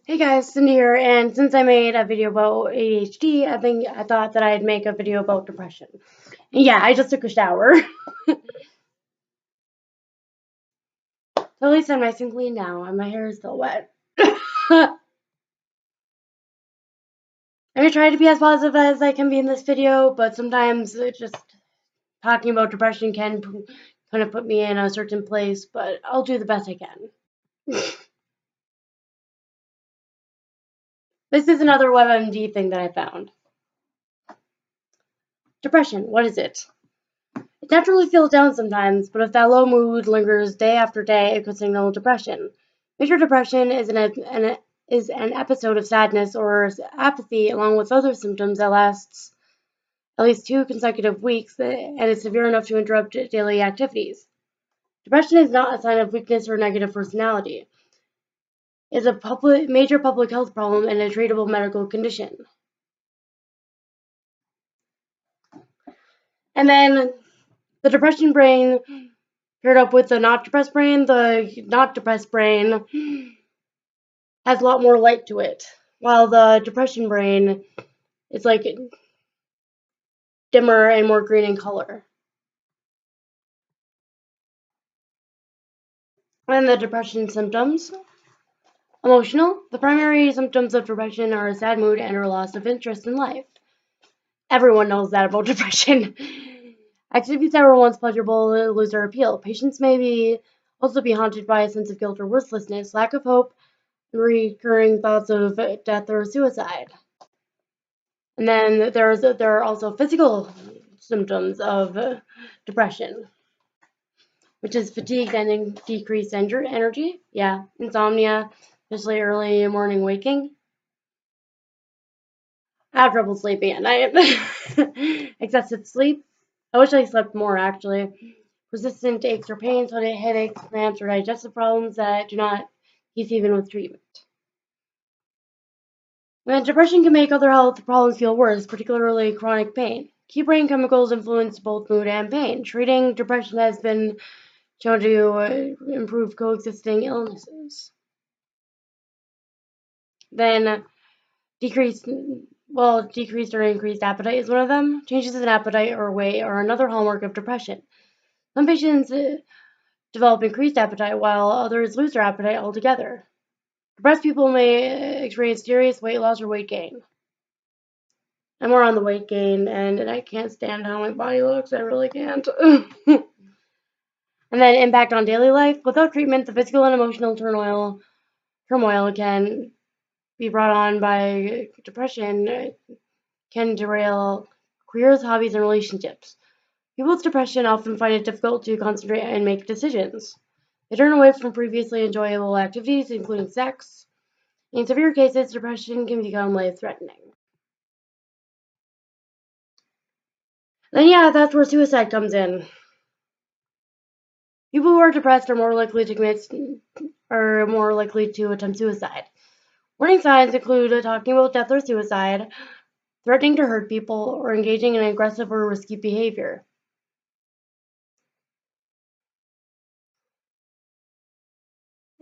Hey guys, Cindy here, and since I made a video about ADHD, I thought that I'd make a video about depression. And yeah, I just took a shower. So at least I'm nice and clean now, and my hair is still wet. I'm gonna try to be as positive as I can be in this video, but sometimes just talking about depression can kind of put me in a certain place, but I'll do the best I can. This is another WebMD thing that I found. Depression, what is it? It naturally feels down sometimes, but if that low mood lingers day after day, it could signal depression. Major depression is an episode of sadness or apathy along with other symptoms that lasts at least 2 consecutive weeks and is severe enough to interrupt daily activities. Depression is not a sign of weakness or negative personality. It's a major public health problem and a treatable medical condition. And then the depression brain paired up with the not depressed brain, the not depressed brain has a lot more light to it, while the depression brain is like dimmer and more green in color. And the depression symptoms. Emotional. The primary symptoms of depression are a sad mood and a loss of interest in life. Everyone knows that about depression. Activities that were once pleasurable lose their appeal. Patients may also be haunted by a sense of guilt or worthlessness, lack of hope, and recurring thoughts of death or suicide. And then there are also physical symptoms of depression, which is fatigue and decreased energy. Yeah, insomnia, especially early morning waking. I have trouble sleeping at night. Excessive sleep. I wish I slept more, actually. Persistent aches or pains, headaches, cramps, or digestive problems that do not ease even with treatment. When depression can make other health problems feel worse, particularly chronic pain. Key brain chemicals influence both mood and pain. Treating depression has been shown to improve coexisting illnesses. Then decreased or increased appetite is one of them. Changes in appetite or weight are another hallmark of depression. Some patients develop increased appetite while others lose their appetite altogether. Depressed people may experience serious weight loss or weight gain. I'm more on the weight gain, and I can't stand how my body looks. I really can't. And then impact on daily life. Without treatment, the physical and emotional turmoil can be brought on by depression, can derail careers, hobbies, and relationships. People with depression often find it difficult to concentrate and make decisions. They turn away from previously enjoyable activities, including sex. In severe cases, depression can become life-threatening. Then yeah, that's where suicide comes in. People who are depressed are more likely to attempt suicide. Warning signs include talking about death or suicide, threatening to hurt people, or engaging in aggressive or risky behavior.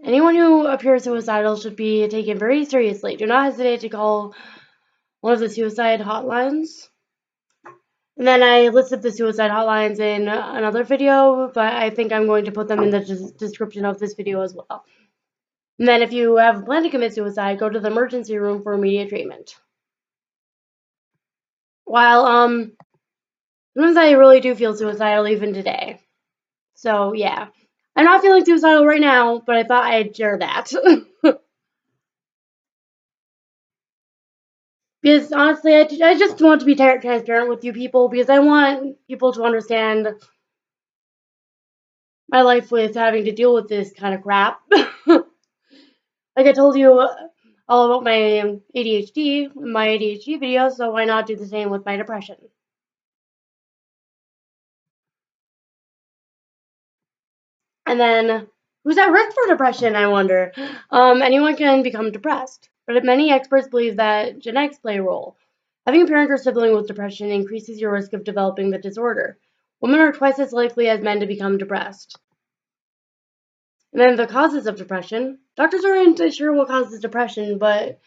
Anyone who appears suicidal should be taken very seriously. Do not hesitate to call one of the suicide hotlines. And then I listed the suicide hotlines in another video, but I think I'm going to put them in the description of this video as well. And then if you have a plan to commit suicide, go to the emergency room for immediate treatment. While sometimes I really do feel suicidal even today. So yeah. I'm not feeling suicidal right now, but I thought I'd share that. Because honestly, I just want to be transparent with you people, because I want people to understand my life with having to deal with this kind of crap. Like I told you all about my ADHD in my ADHD video, so why not do the same with my depression? And then, who's at risk for depression, I wonder? Anyone can become depressed, but many experts believe that genetics play a role. Having a parent or sibling with depression increases your risk of developing the disorder. Women are twice as likely as men to become depressed. And then the causes of depression. Doctors aren't sure what causes depression, but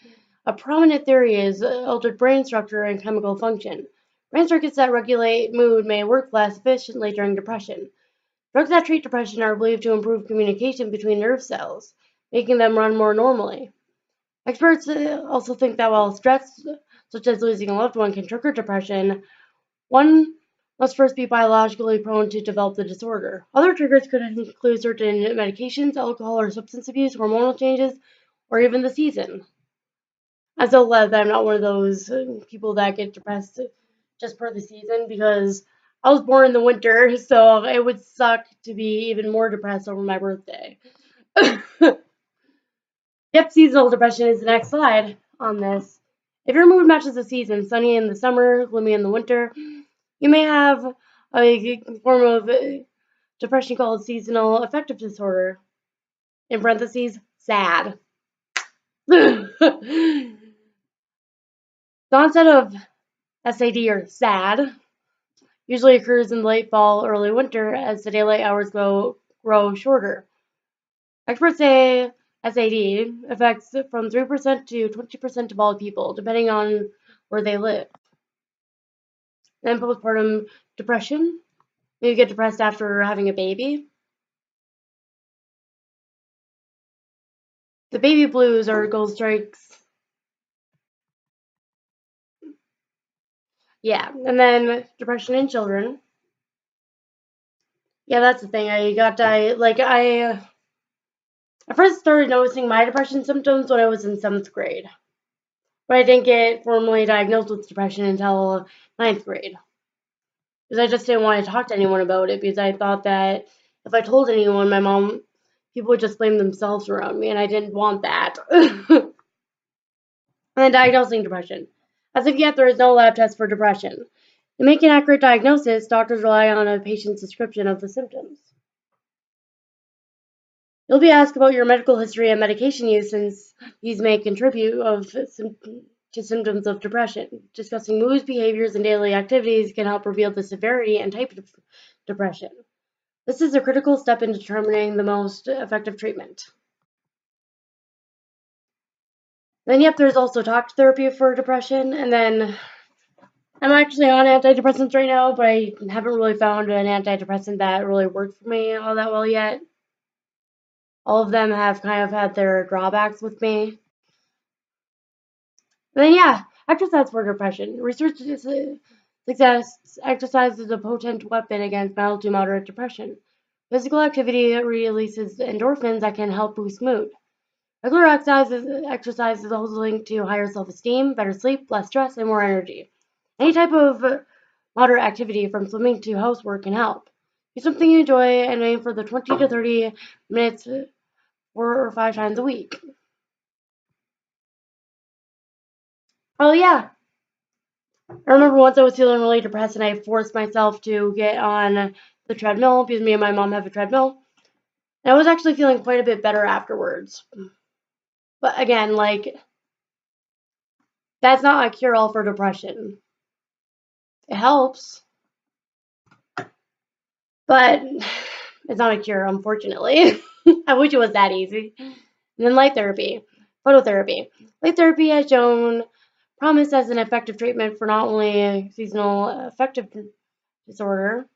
a prominent theory is altered brain structure and chemical function. Brain circuits that regulate mood may work less efficiently during depression. Drugs that treat depression are believed to improve communication between nerve cells, making them run more normally. Experts also think that while stress, such as losing a loved one, can trigger depression, one must first be biologically prone to develop the disorder. Other triggers could include certain medications, alcohol or substance abuse, hormonal changes, or even the season. I'm so glad that I'm not one of those people that get depressed just for the season because I was born in the winter, so it would suck to be even more depressed over my birthday. Yep, seasonal depression is the next slide on this. If your mood matches the season, sunny in the summer, gloomy in the winter, you may have a form of depression called seasonal affective disorder. In parentheses, SAD. The onset of SAD or SAD usually occurs in late fall, early winter as the daylight hours grow shorter. Experts say SAD affects from 3% to 20% of all people, depending on where they live. Then postpartum depression. Maybe get depressed after having a baby. The baby blues or gold strikes. Yeah, and then depression in children. Yeah, that's the thing. I first started noticing my depression symptoms when I was in 7th grade. But I didn't get formally diagnosed with depression until 9th grade. Because I just didn't want to talk to anyone about it because I thought that if I told anyone, people would just blame themselves around me, and I didn't want that. And then diagnosing depression. As of yet, there is no lab test for depression. To make an accurate diagnosis, doctors rely on a patient's description of the symptoms. You'll be asked about your medical history and medication use since these may contribute to symptoms of depression. Discussing moods, behaviors, and daily activities can help reveal the severity and type of depression. This is a critical step in determining the most effective treatment. Then, yep, there's also talk therapy for depression, and then I'm actually on antidepressants right now, but I haven't really found an antidepressant that really worked for me all that well yet. All of them have kind of had their drawbacks with me. And then, yeah, exercise for depression. Research suggests exercise is a potent weapon against mild to moderate depression. Physical activity releases endorphins that can help boost mood. Regular exercise is also linked to higher self-esteem, better sleep, less stress, and more energy. Any type of moderate activity from swimming to housework can help. Do something you enjoy and aim for the 20 to 30 minutes 4 or 5 times a week. Oh yeah, I remember once I was feeling really depressed and I forced myself to get on the treadmill because me and my mom have a treadmill. And I was actually feeling quite a bit better afterwards. But again, that's not a cure-all for depression. It helps, but it's not a cure, unfortunately. I wish it was that easy. And then light therapy, phototherapy. Light therapy has shown promise as an effective treatment for not only seasonal affective disorder,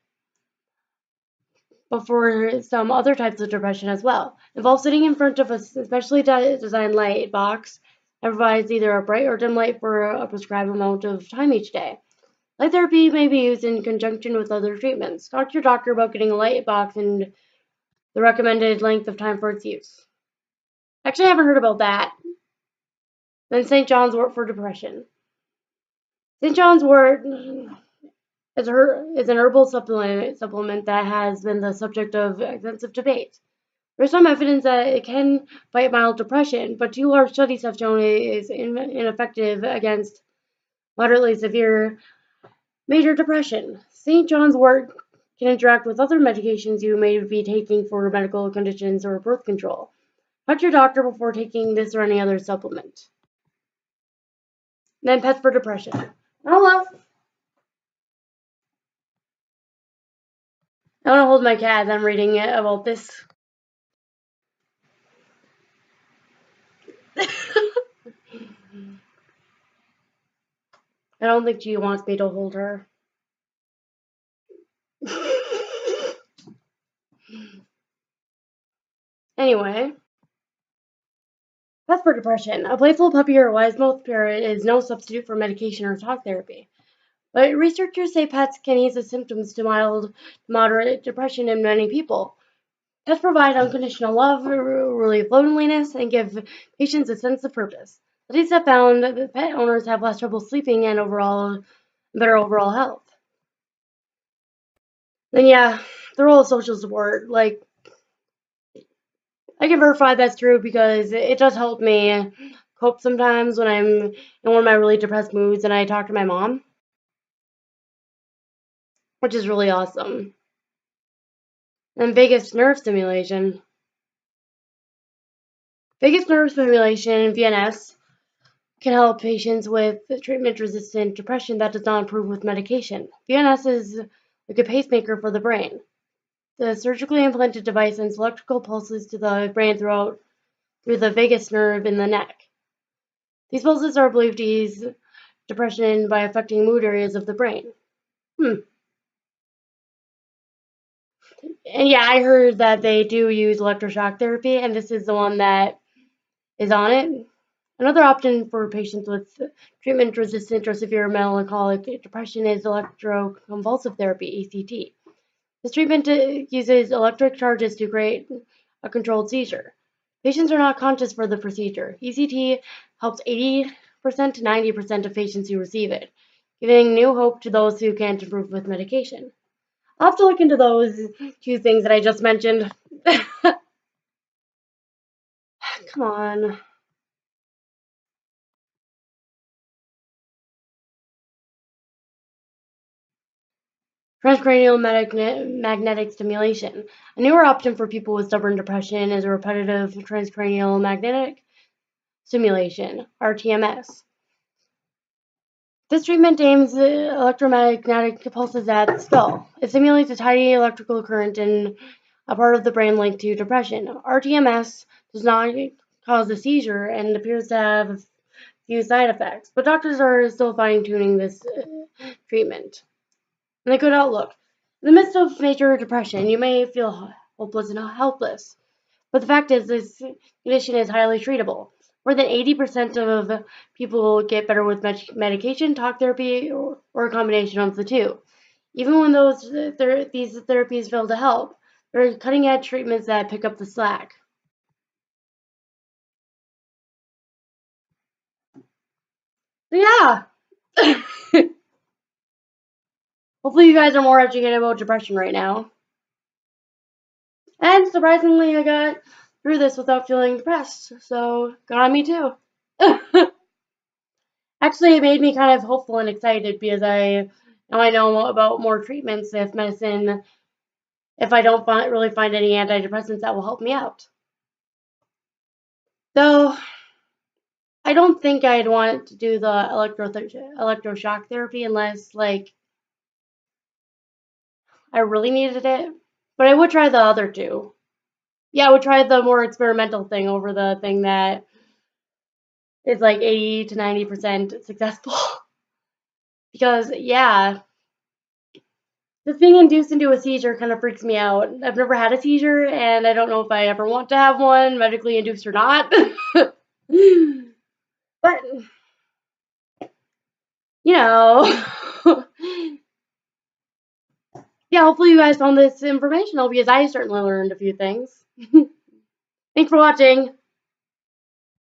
but for some other types of depression as well. Involves sitting in front of a specially designed light box that provides either a bright or dim light for a prescribed amount of time each day. Light therapy may be used in conjunction with other treatments. Talk to your doctor about getting a light box and the recommended length of time for its use. Actually, I haven't heard about that. Then St. John's wort for depression. St. John's wort is an herbal supplement that has been the subject of extensive debate. There's some evidence that it can fight mild depression, but 2 large studies have shown it is ineffective against moderately severe major depression. St. John's wort can interact with other medications you may be taking for medical conditions or birth control. Talk to your doctor before taking this or any other supplement. Then pets for depression. Hello. I want to hold my cat as I'm reading it about this. I don't think she wants me to hold her. Anyway, that's for depression. A playful puppy or wise mouth parrot is no substitute for medication or talk therapy. But researchers say pets can ease the symptoms to mild to moderate depression in many people. Pets provide unconditional love, relieve loneliness, and give patients a sense of purpose. Studies have found that pet owners have less trouble sleeping and better overall health. Then yeah, the role of social support. Like, I can verify that's true because it does help me cope sometimes when I'm in one of my really depressed moods and I talk to my mom, which is really awesome. And vagus nerve stimulation. Vagus nerve stimulation, VNS, can help patients with treatment-resistant depression that does not improve with medication. VNS is like a pacemaker for the brain. The surgically implanted device sends electrical pulses to the brain through the vagus nerve in the neck. These pulses are believed to ease depression by affecting mood areas of the brain. And yeah, I heard that they do use electroshock therapy, and this is the one that is on it. Another option for patients with treatment-resistant or severe melancholic depression is electroconvulsive therapy, ECT. This treatment uses electric charges to create a controlled seizure. Patients are not conscious for the procedure. ECT helps 80% to 90% of patients who receive it, giving new hope to those who can't improve with medication. I'll have to look into those two things that I just mentioned. Come on. Transcranial magnetic stimulation. A newer option for people with stubborn depression is repetitive transcranial magnetic stimulation, RTMS. This treatment aims electromagnetic pulses at the skull. It simulates a tiny electrical current in a part of the brain linked to depression. RTMS does not cause a seizure and appears to have few side effects, but doctors are still fine-tuning this treatment. And a good outlook. In the midst of major depression, you may feel hopeless and helpless, but the fact is this condition is highly treatable. More than 80% of people get better with medication, talk therapy, or a combination of the two. Even when these therapies fail to help, there are cutting-edge treatments that pick up the slack. So yeah, hopefully you guys are more educated about depression right now. And surprisingly, I got through this without feeling depressed, so good on me too. Actually, it made me kind of hopeful and excited because now I know about more treatments if I don't really find any antidepressants that will help me out. Though I don't think I'd want to do the electroshock therapy unless like I really needed it. But I would try the other two. Yeah, I would try the more experimental thing over the thing that is like 80 to 90% successful. Because yeah, just being induced into a seizure kind of freaks me out. I've never had a seizure, and I don't know if I ever want to have one, medically induced or not. But, you know, yeah, hopefully you guys found this informational because I certainly learned a few things. Thanks for watching.